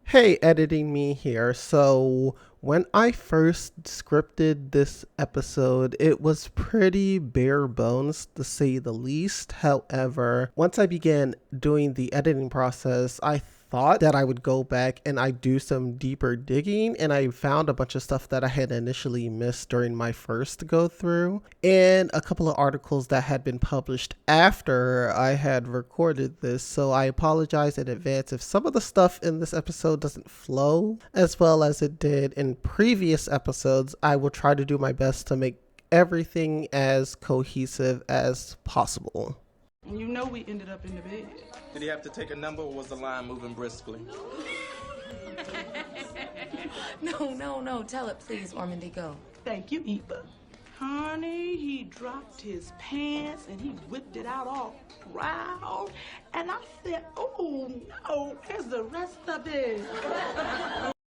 Hey, editing me here. So, when I first scripted this episode, it was pretty bare bones to say the least. However, once I began doing the editing process, I thought that I would go back and I do some deeper digging, and I found a bunch of stuff that I had initially missed during my first go through and a couple of articles that had been published after I had recorded this. So I apologize in advance if some of the stuff in this episode doesn't flow as well as it did in previous episodes. I will try to do my best to make everything as cohesive as possible. You know we ended up in the bed. Did he have to take a number or was the line moving briskly? No. Tell it, please, Ormandy. Go. Thank you, Eva. Honey, he dropped his pants and he whipped it out all proud. And I said, oh no, where's the rest of it?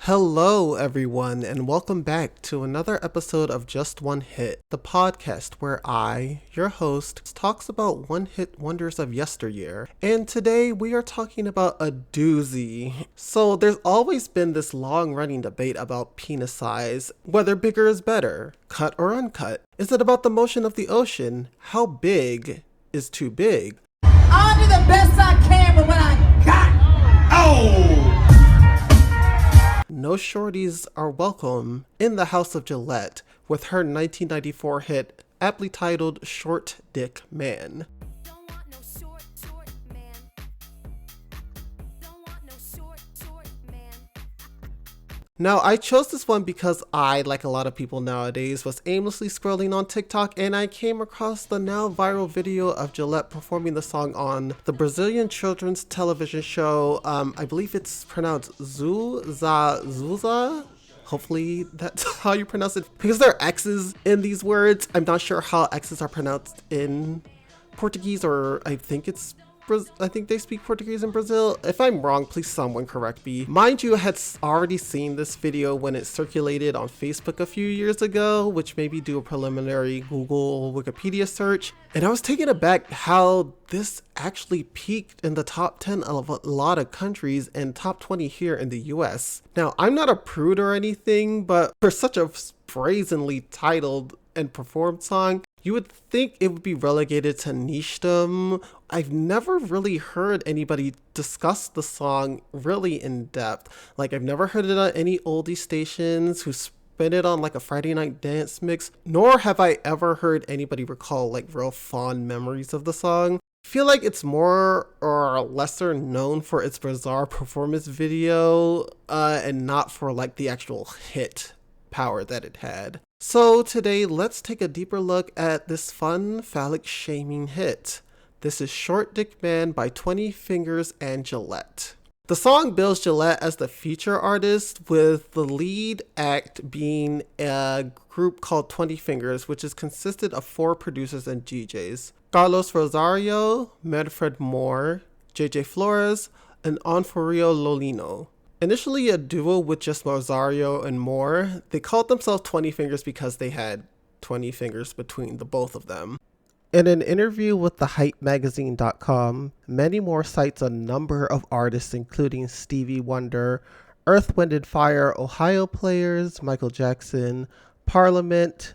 Hello, everyone, and welcome back to another episode of Just One Hit, the podcast where I, your host, talks about one-hit wonders of yesteryear. And today we are talking about a doozy. So there's always been this long-running debate about penis size, whether bigger is better, cut or uncut. Is it about the motion of the ocean? How big is too big? I'll do the best I can with what I got. Oh! No shorties are welcome in the house of Gillette with her 1994 hit aptly titled Short Dick Man. Now, I chose this one because I, like a lot of people nowadays, was aimlessly scrolling on TikTok and I came across the now viral video of Gillette performing the song on the Brazilian children's television show. I believe it's pronounced Zuza. Hopefully that's how you pronounce it. Because there are X's in these words. I'm not sure how X's are pronounced in Portuguese, or I think they speak Portuguese in Brazil. If I'm wrong, please someone correct me. Mind you, I had already seen this video when it circulated on Facebook a few years ago, which made me do a preliminary Google Wikipedia search. And I was taken aback how this actually peaked in the top 10 of a lot of countries and top 20 here in the US. Now, I'm not a prude or anything, but for such a brazenly titled and performed song, you would think it would be relegated to nichdom. I've never really heard anybody discuss the song really in depth. Like, I've never heard it on any oldie stations who spin it on like a Friday night dance mix, nor have I ever heard anybody recall like real fond memories of the song. I feel like it's more or lesser known for its bizarre performance video and not for like the actual hit power that it had. So today, let's take a deeper look at this fun phallic shaming hit. This is Short Dick Man by 20 Fingers and Gillette. The song bills Gillette as the feature artist, with the lead act being a group called 20 Fingers, which is consisted of 4 producers and DJs. Carlos Rosario, Manfred Moore, JJ Flores, and Onforio Lolino. Initially a duo with just Rosario and Moore, they called themselves 20 Fingers because they had 20 fingers between the both of them. In an interview with thehypemagazine.com, Manny Moore cites a number of artists including Stevie Wonder, Earth, Wind & Fire, Ohio Players, Michael Jackson, Parliament,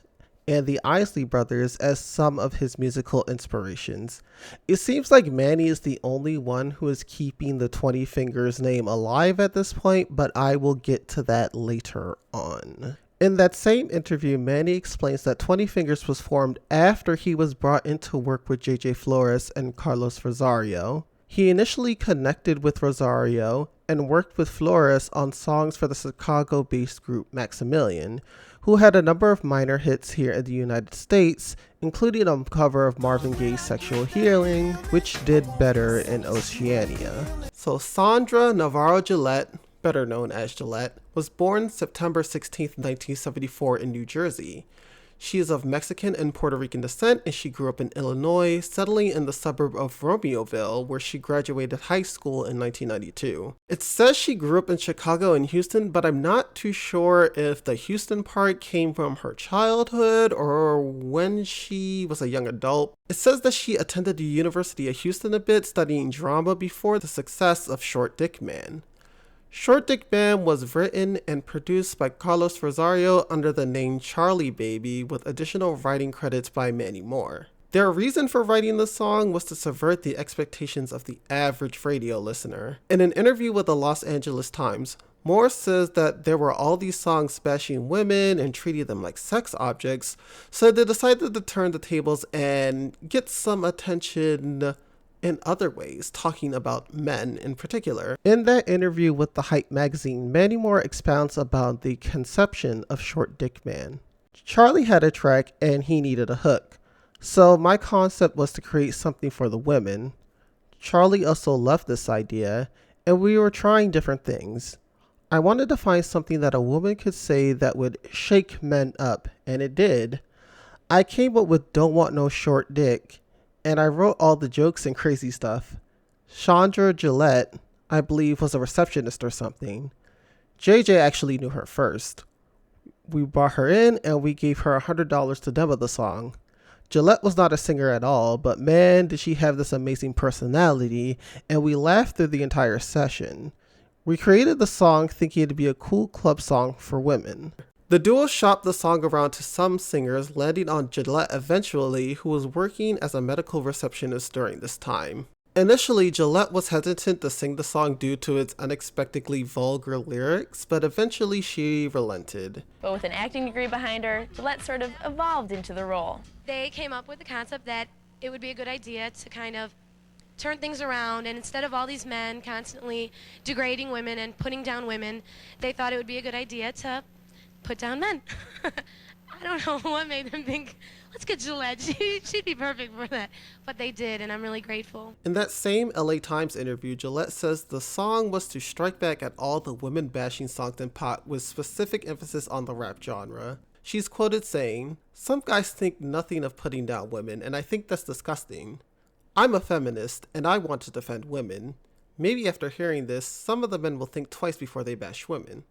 and the Isley Brothers as some of his musical inspirations. It seems like Manny is the only one who is keeping the 20 Fingers name alive at this point, but I will get to that later on. In that same interview, Manny explains that 20 Fingers was formed after he was brought into work with JJ Flores and Carlos Rosario. He initially connected with Rosario and worked with Flores on songs for the Chicago-based group Maximilian, who had a number of minor hits here in the United States, including a cover of Marvin Gaye's Sexual Healing, which did better in Oceania. So Sandra Navarro Gillette, better known as Gillette, was born September 16, 1974 in New Jersey. She is of Mexican and Puerto Rican descent, and she grew up in Illinois, settling in the suburb of Romeoville, where she graduated high school in 1992. It says she grew up in Chicago and Houston, but I'm not too sure if the Houston part came from her childhood or when she was a young adult. It says that she attended the University of Houston a bit, studying drama before the success of Short Dick Man. Short Dick Man was written and produced by Carlos Rosario under the name Charlie Baby, with additional writing credits by Manny Moore. Their reason for writing the song was to subvert the expectations of the average radio listener. In an interview with the Los Angeles Times, Moore says that there were all these songs bashing women and treating them like sex objects, so they decided to turn the tables and get some attention in other ways, talking about men in particular. In that interview with the Hype magazine, Manny Moore expounds about the conception of Short Dick Man. Charlie had a track and he needed a hook, so my concept was to create something for the women. Charlie also loved this idea, and we were trying different things. I wanted to find something that a woman could say that would shake men up, and it did. I came up with Don't Want No Short Dick, and I wrote all the jokes and crazy stuff. Chandra Gillette, I believe, was a receptionist or something. JJ actually knew her first. We brought her in and we gave her $100 to demo the song. Gillette was not a singer at all, but man, did she have this amazing personality, and we laughed through the entire session. We created the song thinking it'd be a cool club song for women. The duo shopped the song around to some singers, landing on Gillette eventually, who was working as a medical receptionist during this time. Initially, Gillette was hesitant to sing the song due to its unexpectedly vulgar lyrics, but eventually she relented. But with an acting degree behind her, Gillette sort of evolved into the role. They came up with the concept that it would be a good idea to kind of turn things around, and instead of all these men constantly degrading women and putting down women, they thought it would be a good idea to put down men. I don't know what made them think, let's get Gillette, she'd be perfect for that. But they did, and I'm really grateful. In that same LA Times interview, Gillette says the song was to strike back at all the women-bashing songs in pop with specific emphasis on the rap genre. She's quoted saying, "Some guys think nothing of putting down women, and I think that's disgusting. I'm a feminist, and I want to defend women. Maybe after hearing this, some of the men will think twice before they bash women."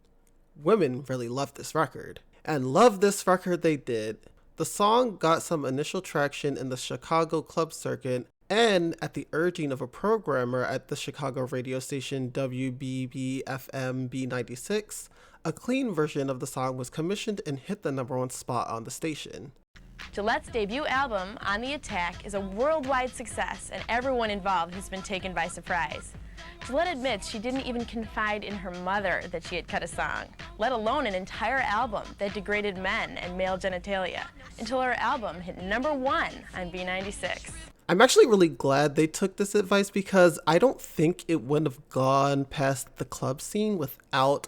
Women really love this record. And love this record they did. The song got some initial traction in the Chicago club circuit, and at the urging of a programmer at the Chicago radio station WBBFM B96, a clean version of the song was commissioned and hit the #1 spot on the station. Gillette's debut album, On the Attack, is a worldwide success, and everyone involved has been taken by surprise. Gillette admits she didn't even confide in her mother that she had cut a song, let alone an entire album that degraded men and male genitalia, until her album hit #1 on B96. I'm actually really glad they took this advice, because I don't think it would have gone past the club scene without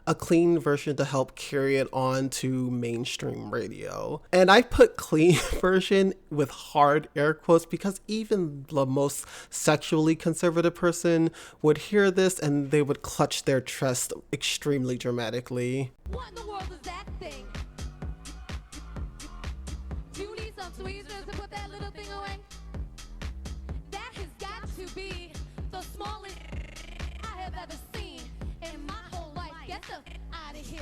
a clean version to help carry it on to mainstream radio. And I put clean version with hard air quotes because even the most sexually conservative person would hear this and they would clutch their chest extremely dramatically. What in the world is that thing? Do you need some tweezers to put that little thing away? That has got to be the smallest I have ever seen in my whole life. Get the out of here.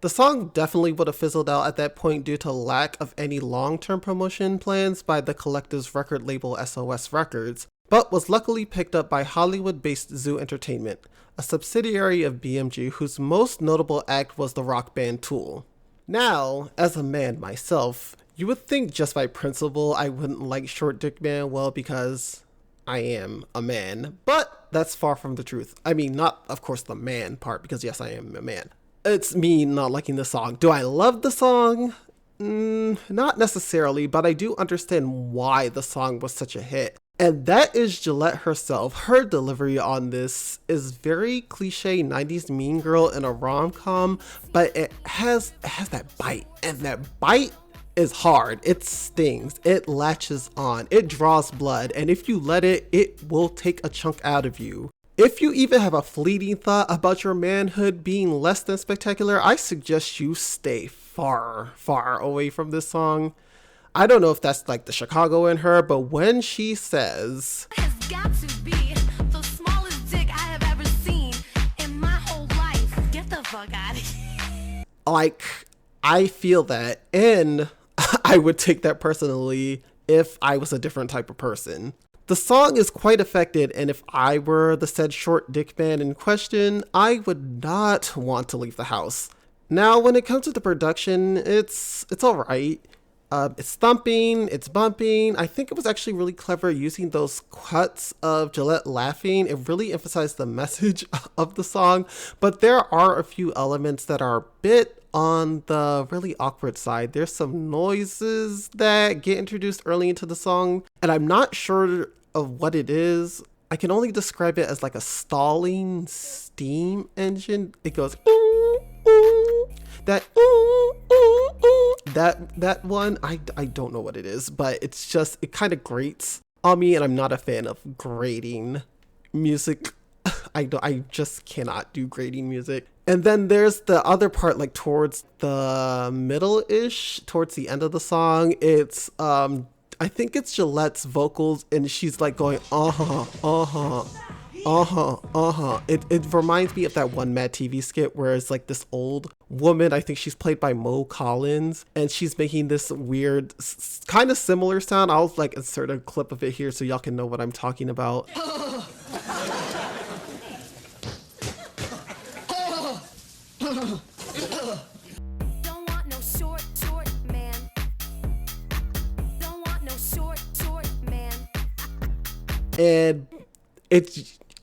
The song definitely would have fizzled out at that point due to lack of any long-term promotion plans by the collective's record label SOS Records, but was luckily picked up by Hollywood-based Zoo Entertainment, a subsidiary of BMG whose most notable act was the rock band Tool. Now, as a man myself, you would think just by principle I wouldn't like Short Dick Man, well, because I am a man, but that's far from the truth. I mean, not, of course, the man part, because yes, I am a man. It's me not liking the song. Do I love the song? Not necessarily, but I do understand why the song was such a hit. And that is Gillette herself. Her delivery on this is very cliche 90s mean girl in a rom-com, but it has that bite, and that bite is hard. It stings, it latches on, it draws blood, and if you let it, it will take a chunk out of you. If you even have a fleeting thought about your manhood being less than spectacular, I suggest you stay far, far away from this song. I don't know if that's like the Chicago in her, but when she says, Has got to be the smallest dick I have ever seen in my whole life. Get the fuck out of here. like, I feel that, and I would take that personally if I was a different type of person. The song is quite affected, and if I were the said short dick man in question, I would not want to leave the house. Now, when it comes to the production, it's alright. It's thumping, it's bumping. I think it was actually really clever using those cuts of Gillette laughing. It really emphasized the message of the song, but there are a few elements that are a bit on the really awkward side. There's some noises that get introduced early into the song, and I'm not sure of what it is. I can only describe it as like a stalling steam engine. It goes that that one. I don't know what it is, but it's just, it kind of grates on me, and I'm not a fan of grating music. I just cannot do grating music. And then there's the other part, like towards the middle-ish, towards the end of the song. It's I think it's Gillette's vocals, and she's like going It reminds me of that one Mad TV skit where it's like this old woman, I think she's played by Mo Collins, and she's making this weird kind of similar sound. I'll like insert a clip of it here so y'all can know what I'm talking about. Don't want no short man. Don't want no short man. And it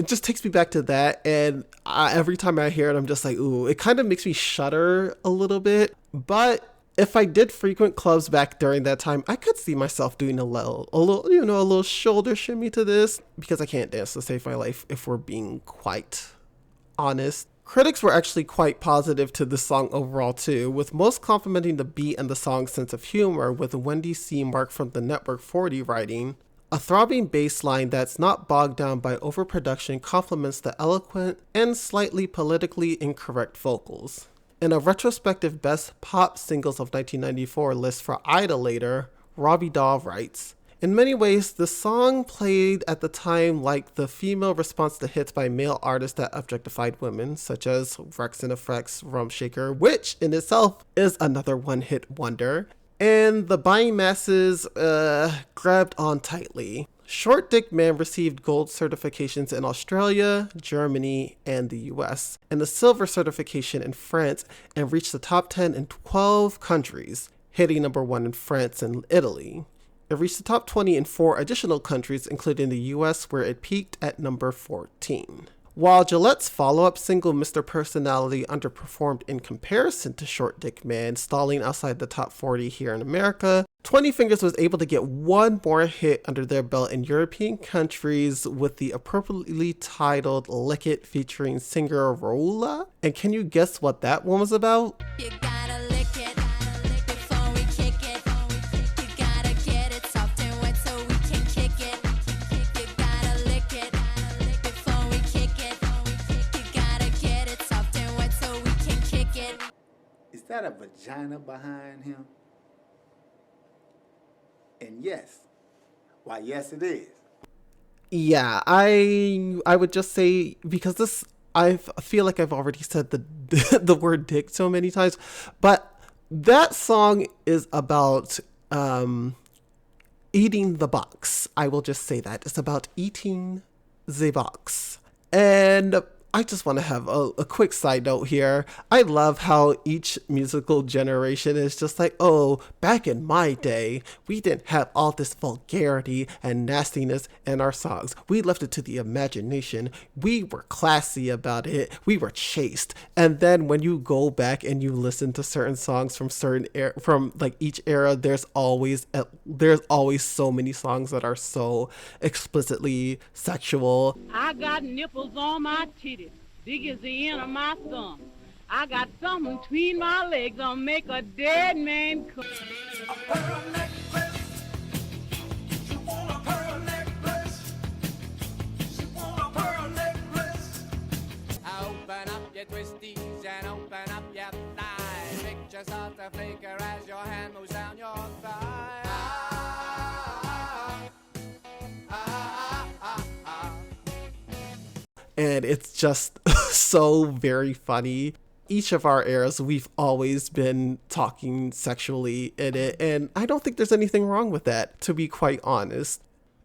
just takes me back to that, and every time I hear it, I'm just like, ooh, it kind of makes me shudder a little bit. But if I did frequent clubs back during that time, I could see myself doing a little shoulder shimmy to this, because I can't dance to save my life, if we're being quite honest. Critics were actually quite positive to this song overall too, with most complimenting the beat and the song's sense of humor, with Wendy C. Mark from the Network 40 writing, "A throbbing bass line that's not bogged down by overproduction complements the eloquent and slightly politically incorrect vocals." In a retrospective Best Pop Singles of 1994 list for Idolator, Robbie Dahl writes, "In many ways, the song played at the time like the female response to hits by male artists that objectified women, such as Rex and Effect's Rum Shaker, which in itself is another one-hit wonder, and the buying masses grabbed on tightly. Short Dick Man received gold certifications in Australia, Germany, and the US, and a silver certification in France, and reached the top 10 in 12 countries, hitting number 1 in France and Italy. It reached the top 20 in 4 additional countries, including the US, where it peaked at number 14. While Gillette's follow-up single, Mr. Personality, underperformed in comparison to Short Dick Man, stalling outside the top 40 here in America, 20 Fingers was able to get one more hit under their belt in European countries with the appropriately titled Lick It featuring singer Rolla. And can you guess what that one was about? You gotta lick it before we kick it. You gotta get it soft and wet so we can kick it. You gotta lick it before we kick it. You gotta get it soft and wet so we can kick it. Is that a vagina behind him? And yes. Why, yes, it is. Yeah, I would just say, because this, I feel like I've already said the the word dick so many times, but that song is about eating the box. I will just say that. It's about eating the box. And I just want to have a quick side note here. I love how each musical generation is just like, oh, back in my day, we didn't have all this vulgarity and nastiness in our songs. We left it to the imagination. We were classy about it. We were chaste. And then when you go back and you listen to certain songs from from like each era, there's always so many songs that are so explicitly sexual. I got nipples on my titties, big as the end of my thumb. I got something between my legs that'll make a dead man come. A pearl necklace. You want a pearl necklace. You want a pearl necklace. Open up your twisties and open up your thighs. Picture yourself a flicker as your hand moves down your thigh. And it's just so very funny. Each of our eras, we've always been talking sexually in it, and I don't think there's anything wrong with that, to be quite honest.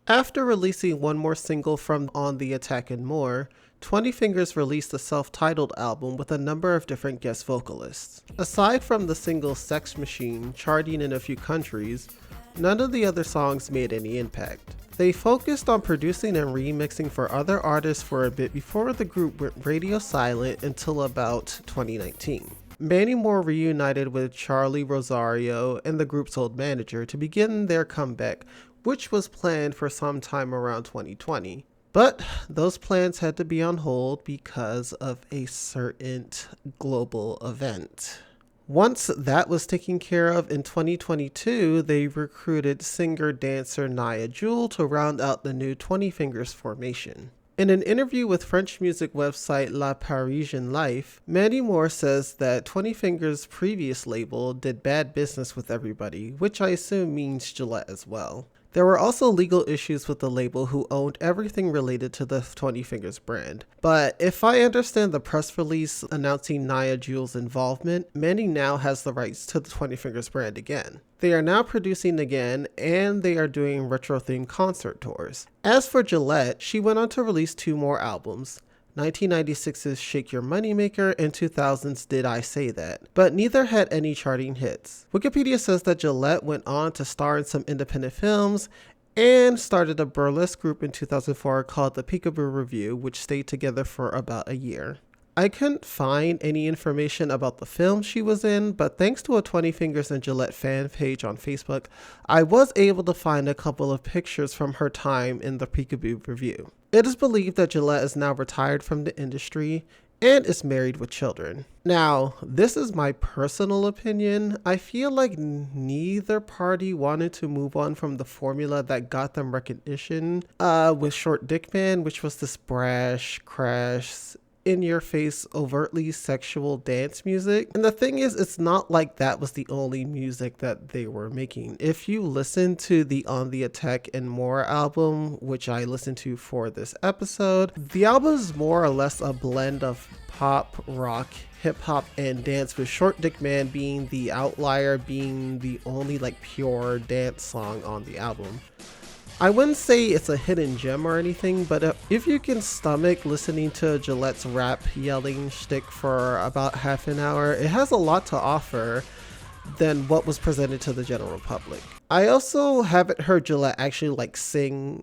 After releasing one more single from On the Attack and More, 20 Fingers released a self-titled album with a number of different guest vocalists. Aside from the single Sex Machine charting in a few countries, none of the other songs made any impact. They focused on producing and remixing for other artists for a bit before the group went radio silent until about 2019. Mandy Moore reunited with Charlie Rosario and the group's old manager to begin their comeback, which was planned for some time around 2020. But those plans had to be on hold because of a certain global event. Once that was taken care of in 2022, they recruited singer-dancer Nia Jewel to round out the new 20 Fingers formation. In an interview with French music website La Parisienne Life, Mandy Moore says that 20 Fingers' previous label did bad business with everybody, which I assume means Gillette as well. There were also legal issues with the label, who owned everything related to the 20 Fingers brand. But if I understand the press release announcing Nia Jewel's involvement, Mandy now has the rights to the 20 Fingers brand again. They are now producing again, and they are doing retro-themed concert tours. As for Gillette, she went on to release 2 more albums, 1996's Shake Your Moneymaker and 2000's Did I Say That, but neither had any charting hits. Wikipedia says that Gillette went on to star in some independent films and started a burlesque group in 2004 called the Peekaboo Review, which stayed together for about a year. I couldn't find any information about the film she was in, but thanks to a 20 Fingers and Gillette fan page on Facebook, I was able to find a couple of pictures from her time in the Peekaboo Review. It is believed that Gillette is now retired from the industry and is married with children. Now, this is my personal opinion. I feel like neither party wanted to move on from the formula that got them recognition with Short Dick Man, which was this brash, crash, in-your-face, overtly sexual dance music. And the thing is, it's not like that was the only music that they were making. If you listen to the On the Attack and More album, which I listened to for this episode, the album is more or less a blend of pop, rock, hip-hop, and dance, with Short Dick Man being the outlier, being the only like pure dance song on the album. I wouldn't say it's a hidden gem or anything, but if you can stomach listening to Gillette's rap yelling shtick for about half an hour, it has a lot to offer than what was presented to the general public. I also haven't heard Gillette actually like sing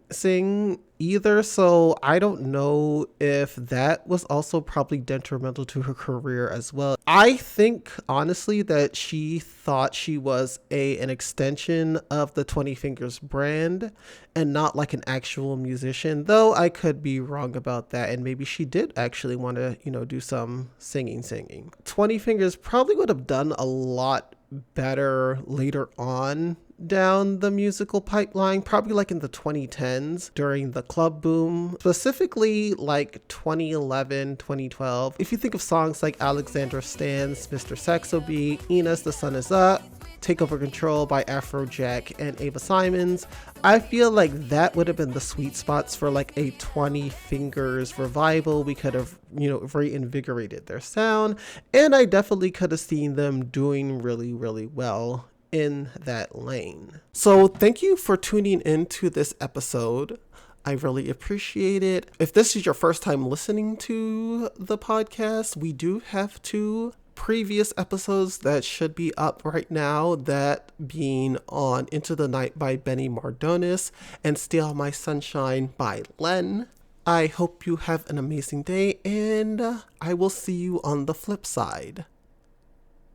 either, so I don't know if that was also probably detrimental to her career as well. I think honestly that she thought she was an extension of the 20 Fingers brand and not like an actual musician, though I could be wrong about that, and maybe she did actually want to, do some singing. 20 Fingers probably would have done a lot better later on down the musical pipeline, probably like in the 2010s during the club boom, specifically like 2011, 2012. If you think of songs like Alexandra Stan's Mr. Saxobeat, Ina's The Sun Is Up, Take Over Control by Afrojack and Ava Simons, I feel like that would have been the sweet spots for like a 20 Fingers revival. We could have, reinvigorated their sound, and I definitely could have seen them doing really, really well in that lane. So thank you for tuning into this episode. I really appreciate it. If this is your first time listening to the podcast, we do have 2 previous episodes that should be up right now, that being on Into the Night by Benny Mardones and Steal My Sunshine by Len. I hope you have an amazing day, and I will see you on the flip side.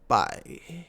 Bye.